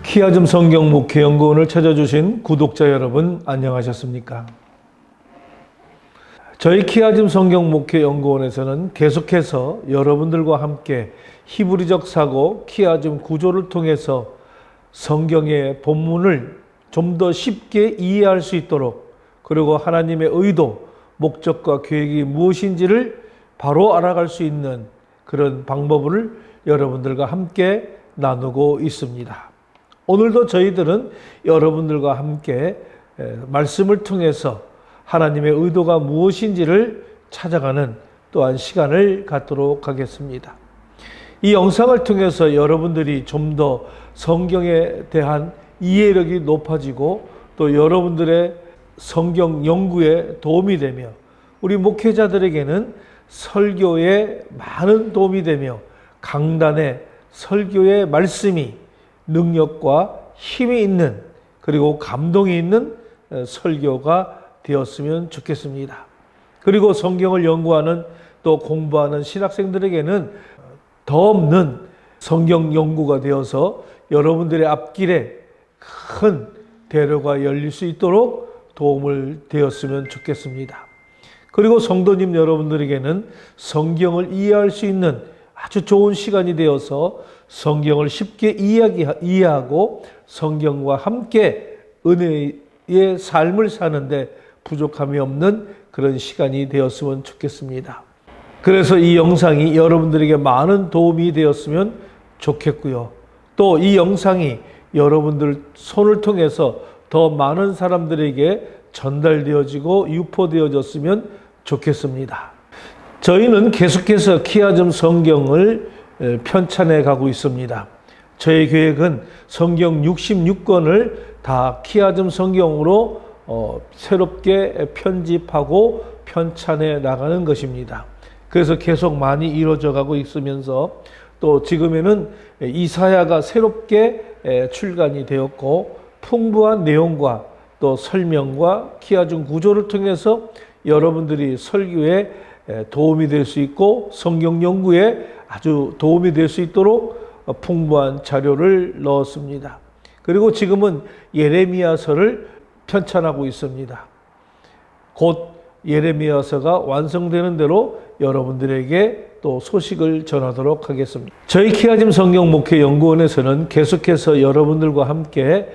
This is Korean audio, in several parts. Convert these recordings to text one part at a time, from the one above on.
키아즘 성경 목회연구원을 찾아주신 구독자 여러분 안녕하셨습니까? 저희 키아즘 성경 목회연구원에서는 계속해서 여러분들과 함께 히브리적 사고 키아즘 구조를 통해서 성경의 본문을 좀 더 쉽게 이해할 수 있도록, 그리고 하나님의 의도, 목적과 계획이 무엇인지를 바로 알아갈 수 있는 그런 방법을 여러분들과 함께 나누고 있습니다. 오늘도 저희들은 여러분들과 함께 말씀을 통해서 하나님의 의도가 무엇인지를 찾아가는 또한 시간을 갖도록 하겠습니다. 이 영상을 통해서 여러분들이 좀 더 성경에 대한 이해력이 높아지고 또 여러분들의 성경 연구에 도움이 되며 우리 목회자들에게는 설교에 많은 도움이 되며 강단에 설교의 말씀이 능력과 힘이 있는, 그리고 감동이 있는 설교가 되었으면 좋겠습니다. 그리고 성경을 연구하는 또 공부하는 신학생들에게는 더 없는 성경 연구가 되어서 여러분들의 앞길에 큰 대로가 열릴 수 있도록 도움을 되었으면 좋겠습니다. 그리고 성도님 여러분들에게는 성경을 이해할 수 있는 아주 좋은 시간이 되어서 성경을 쉽게 이해하고 성경과 함께 은혜의 삶을 사는데 부족함이 없는 그런 시간이 되었으면 좋겠습니다. 그래서 이 영상이 여러분들에게 많은 도움이 되었으면 좋겠고요. 또 이 영상이 여러분들 손을 통해서 더 많은 사람들에게 전달되어지고 유포되어졌으면 좋겠습니다. 저희는 계속해서 키아즘 성경을 편찬해 가고 있습니다. 저희 계획은 성경 66권을 다 키아즘 성경으로 새롭게 편집하고 편찬해 나가는 것입니다. 그래서 계속 많이 이루어져 가고 있으면서 또 지금에는 이사야가 새롭게 출간이 되었고 풍부한 내용과 또 설명과 키아즘 구조를 통해서 여러분들이 설교에 도움이 될 수 있고 성경 연구에 아주 도움이 될 수 있도록 풍부한 자료를 넣었습니다. 그리고 지금은 예레미야서를 편찬하고 있습니다. 곧 예레미야서가 완성되는 대로 여러분들에게 또 소식을 전하도록 하겠습니다. 저희 키아즘 성경 목회 연구원에서는 계속해서 여러분들과 함께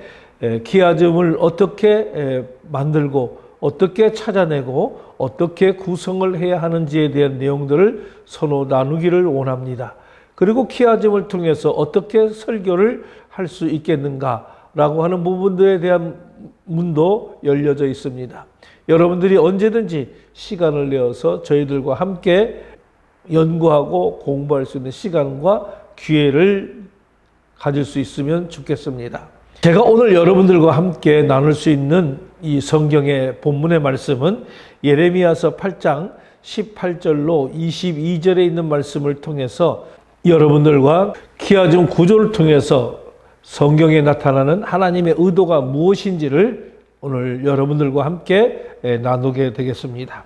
키아즘을 어떻게 만들고 어떻게 찾아내고 어떻게 구성을 해야 하는지에 대한 내용들을 서로 나누기를 원합니다. 그리고 키아즘을 통해서 어떻게 설교를 할 수 있겠는가라고 하는 부분들에 대한 문도 열려져 있습니다. 여러분들이 언제든지 시간을 내어서 저희들과 함께 연구하고 공부할 수 있는 시간과 기회를 가질 수 있으면 좋겠습니다. 제가 오늘 여러분들과 함께 나눌 수 있는 이 성경의 본문의 말씀은 예레미야서 8장 18절로 22절에 있는 말씀을 통해서 여러분들과 키아즘 구조를 통해서 성경에 나타나는 하나님의 의도가 무엇인지를 오늘 여러분들과 함께 나누게 되겠습니다.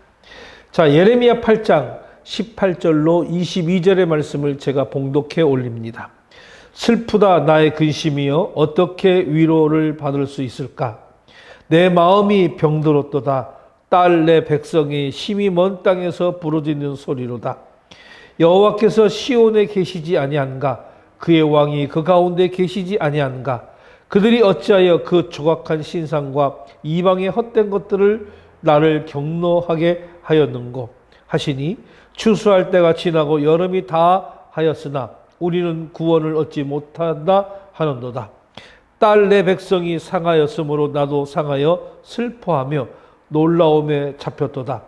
자, 예레미야 8장 18절로 22절의 말씀을 제가 봉독해 올립니다. 슬프다 나의 근심이여 어떻게 위로를 받을 수 있을까? 내 마음이 병들었도다. 딸 내 백성이 심히 먼 땅에서 부르짖는 소리로다. 여호와께서 시온에 계시지 아니한가? 그의 왕이 그 가운데 계시지 아니한가? 그들이 어찌하여 그 조각한 신상과 이방의 헛된 것들을 나를 경노하게 하였는고 하시니 추수할 때가 지나고 여름이 다 하였으나 우리는 구원을 얻지 못한다 하는도다. 딸 내 백성이 상하였으므로 나도 상하여 슬퍼하며 놀라움에 잡혔도다.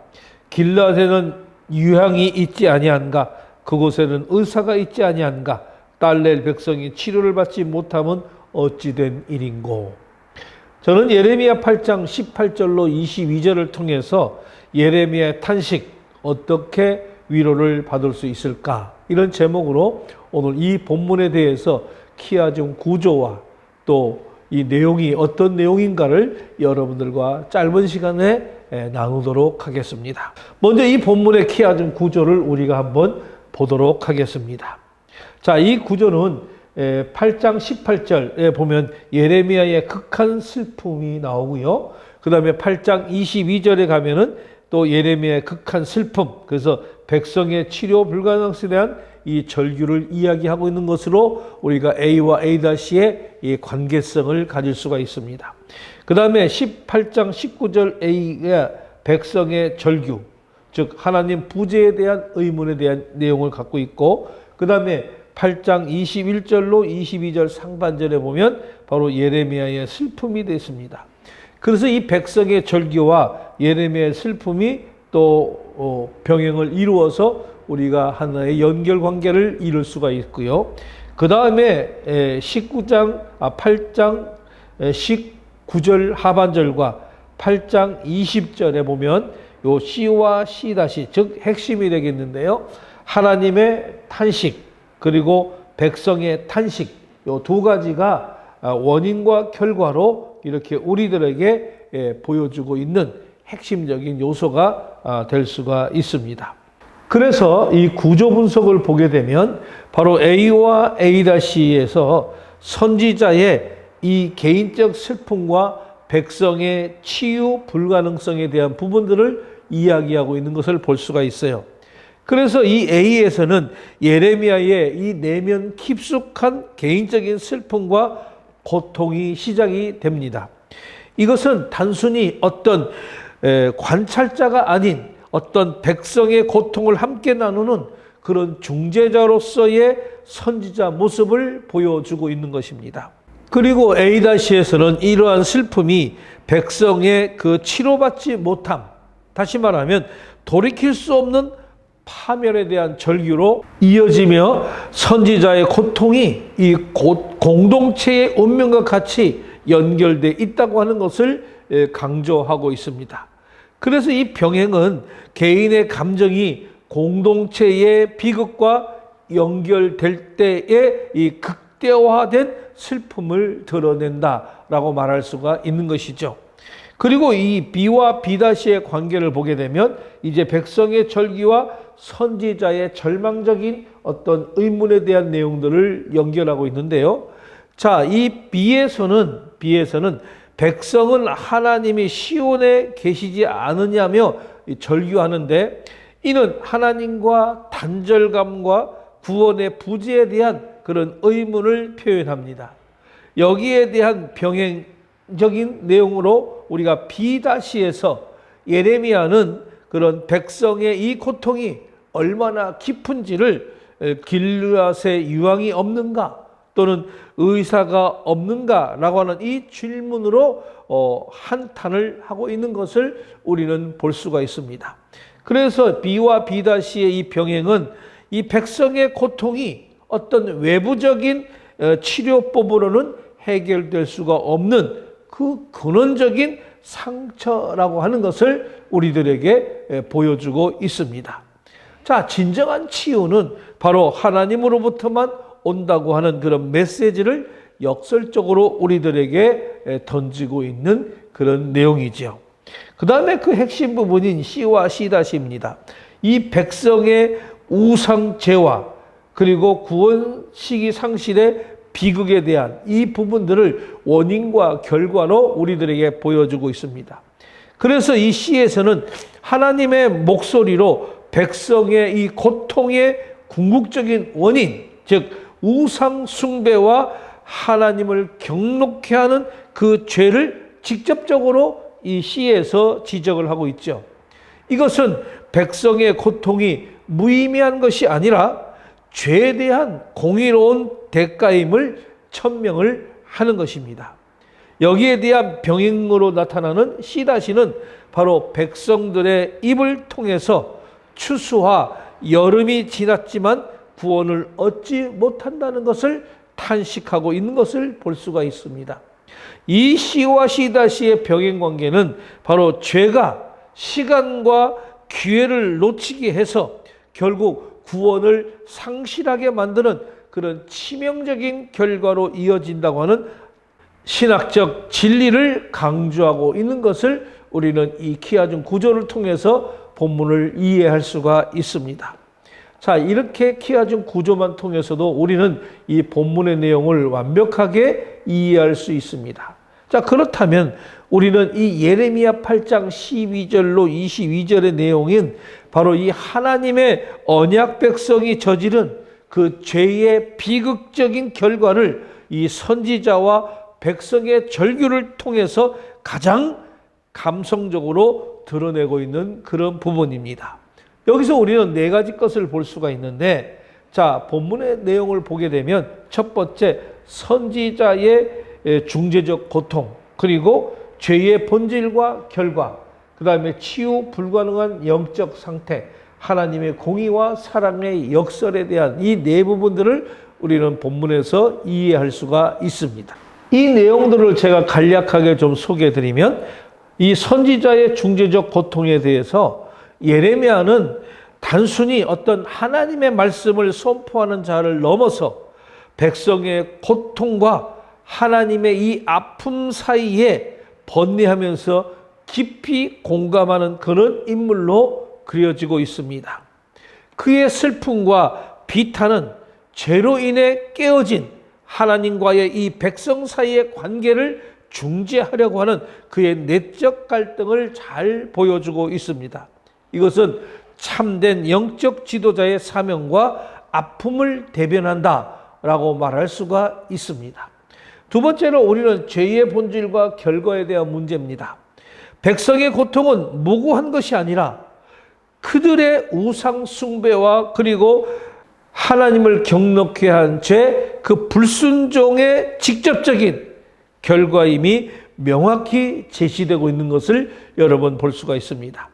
길라앗에는 유향이 있지 아니한가? 그곳에는 의사가 있지 아니한가? 딸 내 백성이 치료를 받지 못함은 어찌 된 일인고. 저는 예레미야 8장 18절로 22절을 통해서 예레미야의 탄식, 어떻게 위로를 받을 수 있을까? 이런 제목으로 오늘 이 본문에 대해서 키아즘 구조와 또 이 내용이 어떤 내용인가를 여러분들과 짧은 시간에 나누도록 하겠습니다. 먼저 이 본문의 키아즘 구조를 우리가 한번 보도록 하겠습니다. 자, 이 구조는 8장 18절에 보면 예레미야의 극한 슬픔이 나오고요. 그 다음에 8장 22절에 가면은 또 예레미야의 극한 슬픔, 그래서 백성의 치료 불가능성에 대한 이 절규를 이야기하고 있는 것으로 우리가 A와 A-의 이 관계성을 가질 수가 있습니다. 그 다음에 18장 19절 A가 백성의 절규, 즉 하나님 부재에 대한 의문에 대한 내용을 갖고 있고, 그 다음에 8장 21절로 22절 상반절에 보면 바로 예레미야의 슬픔이 됐습니다. 그래서 이 백성의 절규와 예레미야의 슬픔이 또 병행을 이루어서 우리가 하나의 연결관계를 이룰 수가 있고요. 그 다음에 8장 19절 하반절과 8장 20절에 보면 요 C와 C 다시, 즉 핵심이 되겠는데요. 하나님의 탄식 그리고 백성의 탄식, 요 두 가지가 원인과 결과로 이렇게 우리들에게 보여주고 있는 핵심적인 요소가 될 수가 있습니다. 그래서 이 구조 분석을 보게 되면 바로 A와 A-에서 선지자의 이 개인적 슬픔과 백성의 치유 불가능성에 대한 부분들을 이야기하고 있는 것을 볼 수가 있어요. 그래서 이 A에서는 예레미야의 이 내면 깊숙한 개인적인 슬픔과 고통이 시작이 됩니다. 이것은 단순히 어떤 관찰자가 아닌 어떤 백성의 고통을 함께 나누는 그런 중재자로서의 선지자 모습을 보여주고 있는 것입니다. 그리고 A-에서는 이러한 슬픔이 백성의 그 치료받지 못함, 다시 말하면 돌이킬 수 없는 파멸에 대한 절규로 이어지며 선지자의 고통이 이 공동체의 운명과 같이 연결되어 있다고 하는 것을 강조하고 있습니다. 그래서 이 병행은 개인의 감정이 공동체의 비극과 연결될 때에 이 극대화된 슬픔을 드러낸다라고 말할 수가 있는 것이죠. 그리고 이 B와 B-의 관계를 보게 되면 이제 백성의 절기와 선지자의 절망적인 어떤 의문에 대한 내용들을 연결하고 있는데요. 자, 이 B에서는 백성은 하나님이 시온에 계시지 않으냐며 절규하는데, 이는 하나님과 단절감과 구원의 부재에 대한 그런 의문을 표현합니다. 여기에 대한 병행적인 내용으로 우리가 B-에서 예레미야는 그런 백성의 이 고통이 얼마나 깊은지를 길르앗의 유황이 없는가 또는 의사가 없는가라고 하는 이 질문으로 한탄을 하고 있는 것을 우리는 볼 수가 있습니다. 그래서 B와 B-의 이 병행은 이 백성의 고통이 어떤 외부적인 치료법으로는 해결될 수가 없는 그 근원적인 상처라고 하는 것을 우리들에게 보여주고 있습니다. 자, 진정한 치유는 바로 하나님으로부터만 온다고 하는 그런 메시지를 역설적으로 우리들에게 던지고 있는 그런 내용이죠. 그 다음에 그 핵심 부분인 C와 C-입니다. 이 백성의 우상제와 그리고 구원 시기 상실의 비극에 대한 이 부분들을 원인과 결과로 우리들에게 보여주고 있습니다. 그래서 이 C에서는 하나님의 목소리로 백성의 이 고통의 궁극적인 원인, 즉 우상 숭배와 하나님을 경록케 하는 그 죄를 직접적으로 이 C에서 지적을 하고 있죠. 이것은 백성의 고통이 무의미한 것이 아니라 죄에 대한 공의로운 대가임을 천명을 하는 것입니다. 여기에 대한 병행으로 나타나는 C-는 바로 백성들의 입을 통해서 추수와 여름이 지났지만 구원을 얻지 못한다는 것을 탄식하고 있는 것을 볼 수가 있습니다. 이 C와 C-의 병행관계는 바로 죄가 시간과 기회를 놓치게 해서 결국 구원을 상실하게 만드는 그런 치명적인 결과로 이어진다고 하는 신학적 진리를 강조하고 있는 것을 우리는 이 키아준 구조를 통해서 본문을 이해할 수가 있습니다. 자, 이렇게 키워진 구조만 통해서도 우리는 이 본문의 내용을 완벽하게 이해할 수 있습니다. 자, 그렇다면 우리는 이 예레미야 8장 12절로 22절의 내용인 바로 이 하나님의 언약 백성이 저지른 그 죄의 비극적인 결과를 이 선지자와 백성의 절규를 통해서 가장 감성적으로 드러내고 있는 그런 부분입니다. 여기서 우리는 네 가지 것을 볼 수가 있는데, 자, 본문의 내용을 보게 되면 첫 번째, 선지자의 중재적 고통, 그리고 죄의 본질과 결과, 그 다음에 치유 불가능한 영적 상태, 하나님의 공의와 사랑의 역설에 대한 이 네 부분들을 우리는 본문에서 이해할 수가 있습니다. 이 내용들을 제가 간략하게 좀 소개해드리면, 이 선지자의 중재적 고통에 대해서 예레미야는 단순히 어떤 하나님의 말씀을 선포하는 자를 넘어서 백성의 고통과 하나님의 이 아픔 사이에 번뇌하면서 깊이 공감하는 그런 인물로 그려지고 있습니다. 그의 슬픔과 비탄은 죄로 인해 깨어진 하나님과의 이 백성 사이의 관계를 중재하려고 하는 그의 내적 갈등을 잘 보여주고 있습니다. 이것은 참된 영적 지도자의 사명과 아픔을 대변한다라고 말할 수가 있습니다. 두 번째로 우리는 죄의 본질과 결과에 대한 문제입니다. 백성의 고통은 무고한 것이 아니라 그들의 우상 숭배와 그리고 하나님을 경넉케 한 죄, 그 불순종의 직접적인 결과임이 명확히 제시되고 있는 것을 여러분 볼 수가 있습니다.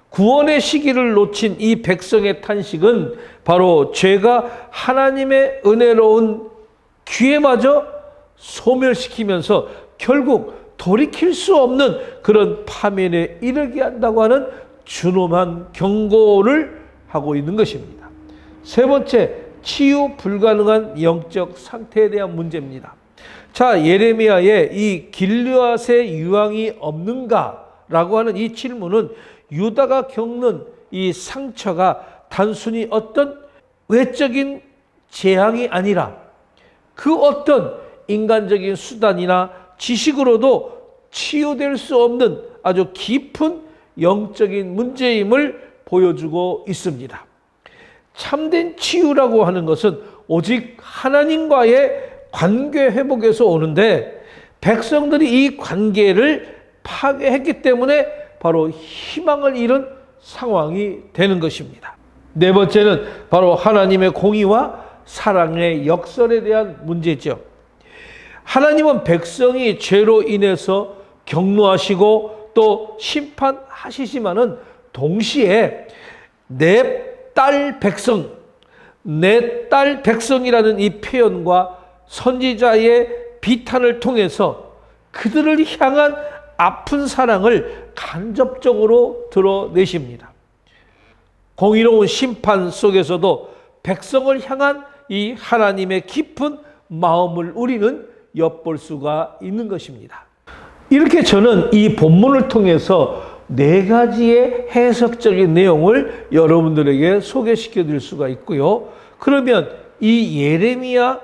구원의 시기를 놓친 이 백성의 탄식은 바로 죄가 하나님의 은혜로운 기회마저 소멸시키면서 결국 돌이킬 수 없는 그런 파멸에 이르게 한다고 하는 준엄한 경고를 하고 있는 것입니다. 세 번째, 치유 불가능한 영적 상태에 대한 문제입니다. 자, 예레미야의 이 길르앗의 유황이 없는가라고 하는 이 질문은 유다가 겪는 이 상처가 단순히 어떤 외적인 재앙이 아니라 그 어떤 인간적인 수단이나 지식으로도 치유될 수 없는 아주 깊은 영적인 문제임을 보여주고 있습니다. 참된 치유라고 하는 것은 오직 하나님과의 관계 회복에서 오는데, 백성들이 이 관계를 파괴했기 때문에 바로 희망을 잃은 상황이 되는 것입니다. 네 번째는 바로 하나님의 공의와 사랑의 역설에 대한 문제죠. 하나님은 백성이 죄로 인해서 격노하시고 또 심판하시지만은 동시에 내 딸 백성이라는 이 표현과 선지자의 비탄을 통해서 그들을 향한 아픈 사랑을 간접적으로 드러내십니다. 공의로운 심판 속에서도 백성을 향한 이 하나님의 깊은 마음을 우리는 엿볼 수가 있는 것입니다. 이렇게 저는 이 본문을 통해서 네 가지의 해석적인 내용을 여러분들에게 소개시켜 드릴 수가 있고요. 그러면 이 예레미야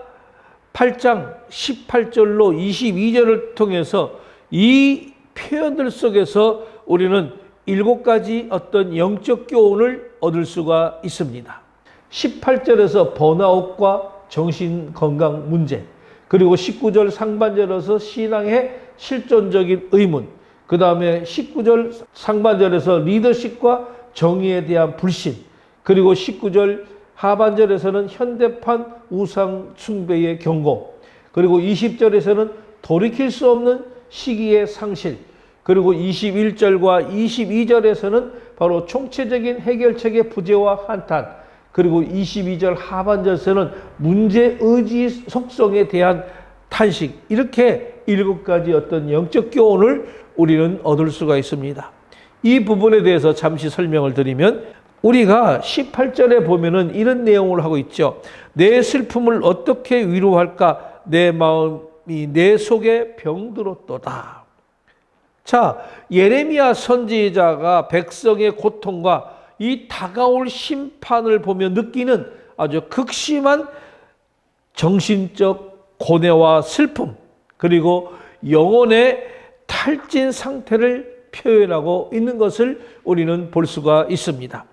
8장 18절로 22절을 통해서 이 표현들 속에서 우리는 7가지 어떤 영적 교훈을 얻을 수가 있습니다. 18절에서 번아웃과 정신건강 문제, 그리고 19절 상반절에서 신앙의 실존적인 의문, 그 다음에 19절 상반절에서 리더십과 정의에 대한 불신, 그리고 19절 하반절에서는 현대판 우상 숭배의 경고, 그리고 20절에서는 돌이킬 수 없는 시기의 상실, 그리고 21절과 22절에서는 바로 총체적인 해결책의 부재와 한탄, 그리고 22절 하반절에서는 문제의지 속성에 대한 탄식, 이렇게 7가지 어떤 영적 교훈을 우리는 얻을 수가 있습니다. 이 부분에 대해서 잠시 설명을 드리면, 우리가 18절에 보면은 이런 내용을 하고 있죠. 내 슬픔을 어떻게 위로할까? 내 마음이 내 속에 병들었도다. 자, 예레미야 선지자가 백성의 고통과 이 다가올 심판을 보며 느끼는 아주 극심한 정신적 고뇌와 슬픔, 그리고 영혼의 탈진 상태를 표현하고 있는 것을 우리는 볼 수가 있습니다.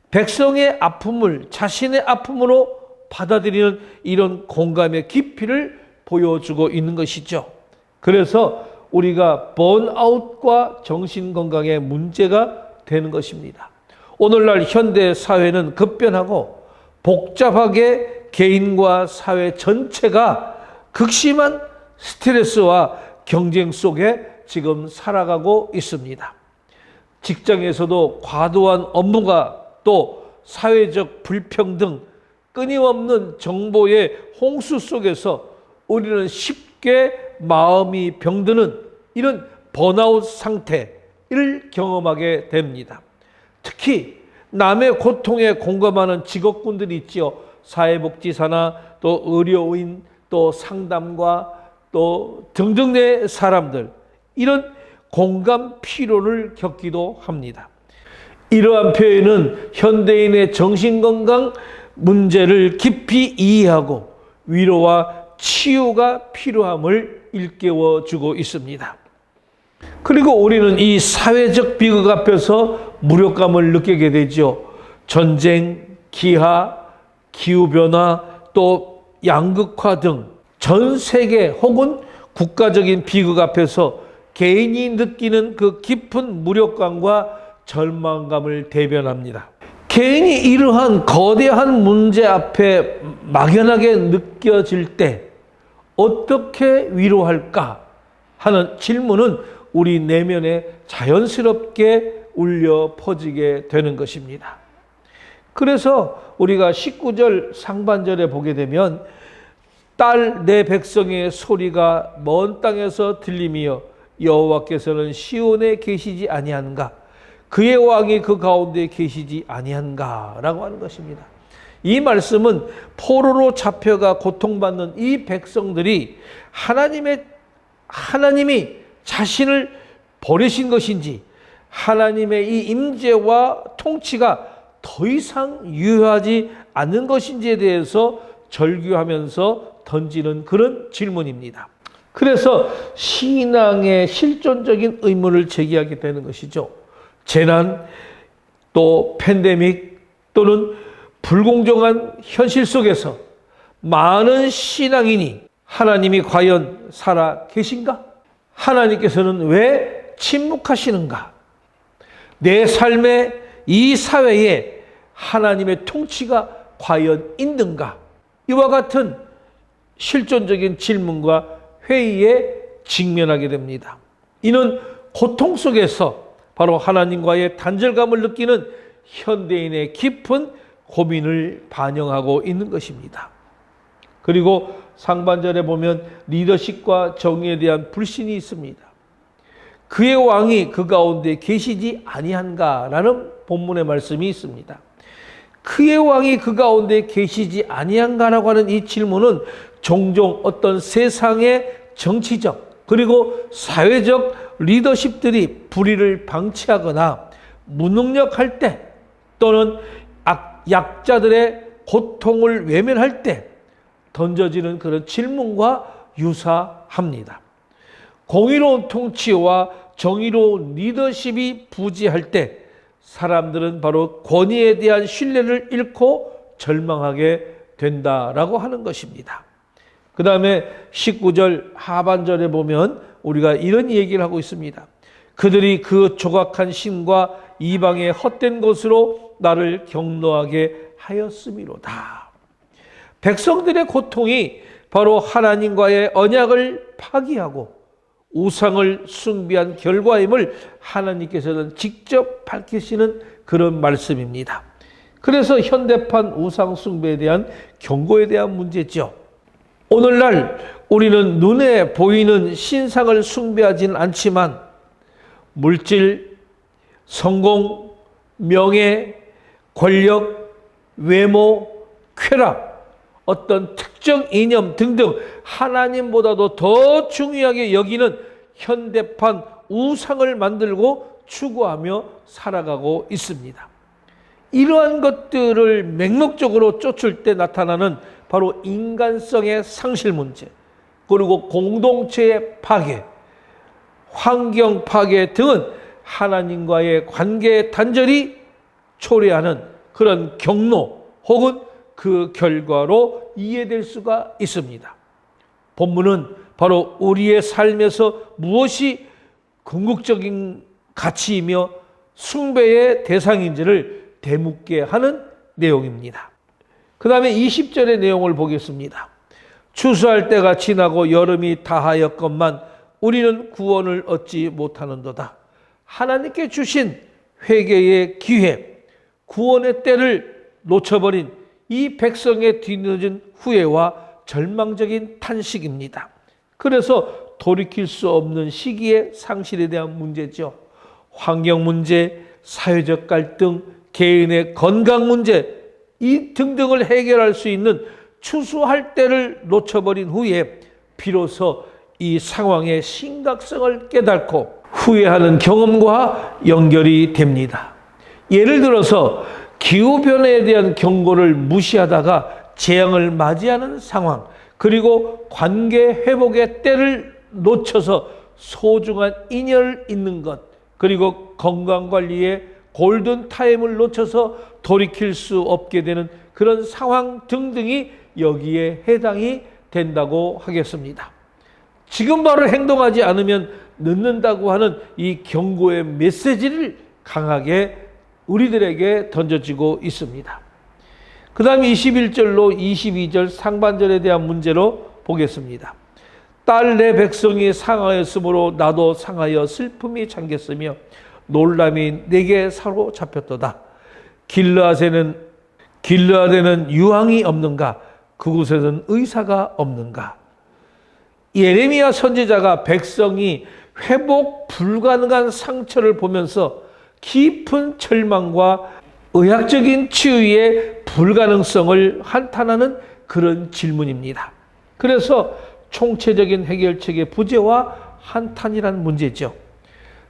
백성의 아픔을 자신의 아픔으로 받아들이는 이런 공감의 깊이를 보여주고 있는 것이죠. 그래서 우리가 번아웃과 정신건강에 문제가 되는 것입니다. 오늘날 현대 사회는 급변하고 복잡하게 개인과 사회 전체가 극심한 스트레스와 경쟁 속에 지금 살아가고 있습니다. 직장에서도 과도한 업무가, 또 사회적 불평등, 끊임없는 정보의 홍수 속에서 우리는 쉽게 마음이 병드는 이런 번아웃 상태를 경험하게 됩니다. 특히 남의 고통에 공감하는 직업군들이 있지요. 사회복지사나 또 의료인, 또 상담가, 또 등등의 사람들, 이런 공감 피로를 겪기도 합니다. 이러한 표현은 현대인의 정신건강 문제를 깊이 이해하고 위로와 치유가 필요함을 일깨워주고 있습니다. 그리고 우리는 이 사회적 비극 앞에서 무력감을 느끼게 되죠. 전쟁, 기아, 기후변화, 또 양극화 등 전 세계 혹은 국가적인 비극 앞에서 개인이 느끼는 그 깊은 무력감과 절망감을 대변합니다. 개인이 이러한 거대한 문제 앞에 막연하게 느껴질 때 어떻게 위로할까 하는 질문은 우리 내면에 자연스럽게 울려 퍼지게 되는 것입니다. 그래서 우리가 19절 상반절에 보게 되면 딸 내 백성의 소리가 먼 땅에서 들리며 여호와께서는 시온에 계시지 아니한가, 그의 왕이 그 가운데 계시지 아니한가 라고 하는 것입니다. 이 말씀은 포로로 잡혀가 고통받는 이 백성들이 하나님이 자신을 버리신 것인지, 하나님의 이 임재와 통치가 더 이상 유효하지 않는 것인지에 대해서 절규하면서 던지는 그런 질문입니다. 그래서 신앙의 실존적인 의문을 제기하게 되는 것이죠. 재난, 또 팬데믹, 또는 불공정한 현실 속에서 많은 신앙인이 하나님이 과연 살아 계신가? 하나님께서는 왜 침묵하시는가? 내 삶의 이 사회에 하나님의 통치가 과연 있는가? 이와 같은 실존적인 질문과 회의에 직면하게 됩니다. 이는 고통 속에서 바로 하나님과의 단절감을 느끼는 현대인의 깊은 고민을 반영하고 있는 것입니다. 그리고 상반절에 보면 리더십과 정의에 대한 불신이 있습니다. 그의 왕이 그 가운데 계시지 아니한가라는 본문의 말씀이 있습니다. 그의 왕이 그 가운데 계시지 아니한가라고 하는 이 질문은 종종 어떤 세상의 정치적 그리고 사회적 리더십들이 불의를 방치하거나 무능력할 때, 또는 약자들의 고통을 외면할 때 던져지는 그런 질문과 유사합니다. 공의로운 통치와 정의로운 리더십이 부재할 때 사람들은 바로 권위에 대한 신뢰를 잃고 절망하게 된다라고 하는 것입니다. 그 다음에 19절 하반절에 보면 우리가 이런 얘기를 하고 있습니다. 그들이 그 조각한 신과 이방의 헛된 것으로 나를 경노하게 하였음이로다. 백성들의 고통이 바로 하나님과의 언약을 파기하고 우상을 숭배한 결과임을 하나님께서는 직접 밝히시는 그런 말씀입니다. 그래서 현대판 우상 숭배에 대한 경고에 대한 문제죠. 오늘날 우리는 눈에 보이는 신상을 숭배하지는 않지만 물질, 성공, 명예, 권력, 외모, 쾌락, 어떤 특정 이념 등등 하나님보다도 더 중요하게 여기는 현대판 우상을 만들고 추구하며 살아가고 있습니다. 이러한 것들을 맹목적으로 쫓을 때 나타나는 바로 인간성의 상실 문제, 그리고 공동체의 파괴, 환경 파괴 등은 하나님과의 관계 단절이 초래하는 그런 경로 혹은 그 결과로 이해될 수가 있습니다. 본문은 바로 우리의 삶에서 무엇이 궁극적인 가치이며 숭배의 대상인지를 되묻게 하는 내용입니다. 그 다음에 20절의 내용을 보겠습니다. 추수할 때가 지나고 여름이 다하였건만 우리는 구원을 얻지 못하는도다. 하나님께 주신 회개의 기회, 구원의 때를 놓쳐버린 이 백성의 뒤늦은 후회와 절망적인 탄식입니다. 그래서 돌이킬 수 없는 시기의 상실에 대한 문제죠. 환경 문제, 사회적 갈등, 개인의 건강 문제, 이 등등을 해결할 수 있는 추수할 때를 놓쳐버린 후에 비로소 이 상황의 심각성을 깨닫고 후회하는 경험과 연결이 됩니다. 예를 들어서 기후변화에 대한 경고를 무시하다가 재앙을 맞이하는 상황, 그리고 관계 회복의 때를 놓쳐서 소중한 인연을 잇는 것, 그리고 건강관리의 골든타임을 놓쳐서 돌이킬 수 없게 되는 그런 상황 등등이 여기에 해당이 된다고 하겠습니다. 지금 바로 행동하지 않으면 늦는다고 하는 이 경고의 메시지를 강하게 우리들에게 던져지고 있습니다. 그 다음 21절로 22절 상반절에 대한 문제로 보겠습니다. 딸 내 백성이 상하였으므로 나도 상하여 슬픔이 잠겼으며 놀람이 내게 사로잡혔도다. 길르앗에는 유황이 없는가? 그곳에는 의사가 없는가? 예레미야 선지자가 백성이 회복 불가능한 상처를 보면서 깊은 절망과 의학적인 치유의 불가능성을 한탄하는 그런 질문입니다. 그래서 총체적인 해결책의 부재와 한탄이란 문제죠.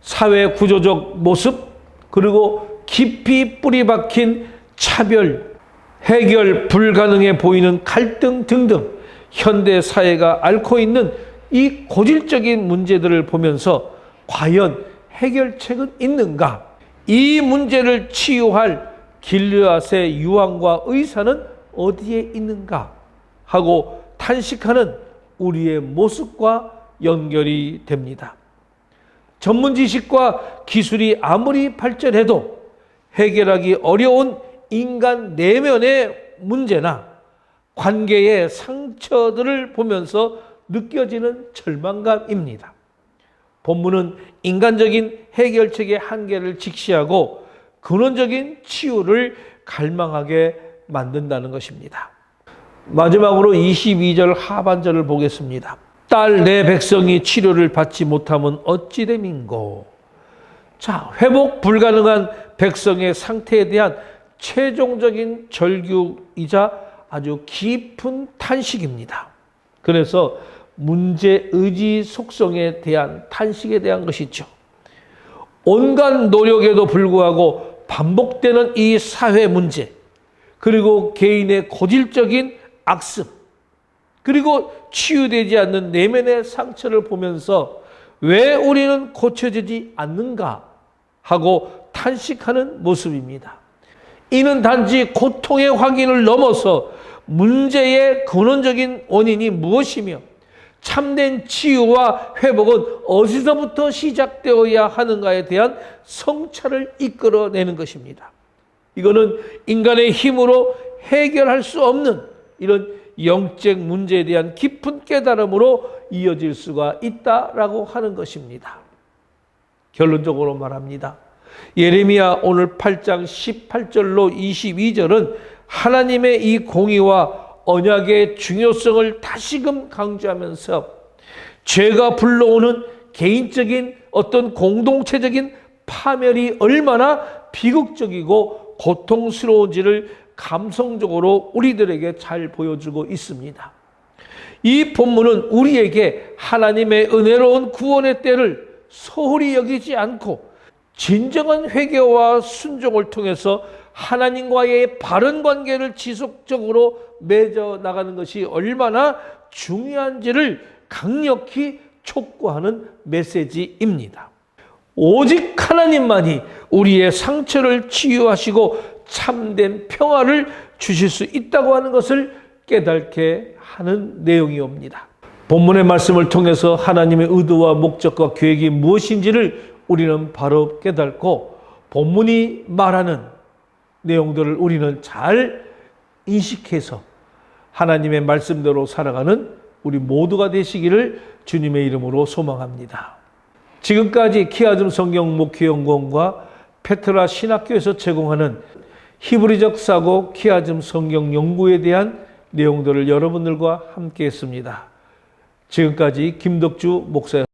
사회 구조적 모습, 그리고 깊이 뿌리 박힌 차별, 해결 불가능해 보이는 갈등 등등 현대 사회가 앓고 있는 이 고질적인 문제들을 보면서 과연 해결책은 있는가? 이 문제를 치유할 길르앗의 유황과 의사는 어디에 있는가? 하고 탄식하는 우리의 모습과 연결이 됩니다. 전문 지식과 기술이 아무리 발전해도 해결하기 어려운 인간 내면의 문제나 관계의 상처들을 보면서 느껴지는 절망감입니다. 본문은 인간적인 해결책의 한계를 직시하고 근원적인 치유를 갈망하게 만든다는 것입니다. 마지막으로 22절 하반절을 보겠습니다. 딸 내 백성이 치료를 받지 못하면 어찌 됨인고. 자, 회복 불가능한 백성의 상태에 대한 최종적인 절규이자 아주 깊은 탄식입니다. 그래서 문제 의지 속성에 대한 탄식에 대한 것이죠. 온갖 노력에도 불구하고 반복되는 이 사회 문제, 그리고 개인의 고질적인 악습, 그리고 치유되지 않는 내면의 상처를 보면서 왜 우리는 고쳐지지 않는가 하고 탄식하는 모습입니다. 이는 단지 고통의 확인을 넘어서 문제의 근원적인 원인이 무엇이며 참된 치유와 회복은 어디서부터 시작되어야 하는가에 대한 성찰을 이끌어내는 것입니다. 이거는 인간의 힘으로 해결할 수 없는 이런 영적 문제에 대한 깊은 깨달음으로 이어질 수가 있다라고 하는 것입니다. 결론적으로 말합니다. 예레미야 오늘 8장 18절로 22절은 하나님의 이 공의와 언약의 중요성을 다시금 강조하면서 죄가 불러오는 개인적인 어떤 공동체적인 파멸이 얼마나 비극적이고 고통스러운지를 감성적으로 우리들에게 잘 보여주고 있습니다. 이 본문은 우리에게 하나님의 은혜로운 구원의 때를 소홀히 여기지 않고 진정한 회개와 순종을 통해서 하나님과의 바른 관계를 지속적으로 맺어 나가는 것이 얼마나 중요한지를 강력히 촉구하는 메시지입니다. 오직 하나님만이 우리의 상처를 치유하시고 참된 평화를 주실 수 있다고 하는 것을 깨닫게 하는 내용이옵니다. 본문의 말씀을 통해서 하나님의 의도와 목적과 계획이 무엇인지를 우리는 바로 깨닫고 본문이 말하는 내용들을 우리는 잘 인식해서 하나님의 말씀대로 살아가는 우리 모두가 되시기를 주님의 이름으로 소망합니다. 지금까지 키아즘 성경 목회연구원과 페트라 신학교에서 제공하는 히브리적 사고 키아즘 성경 연구에 대한 내용들을 여러분들과 함께 했습니다. 지금까지 김덕주 목사였습니다.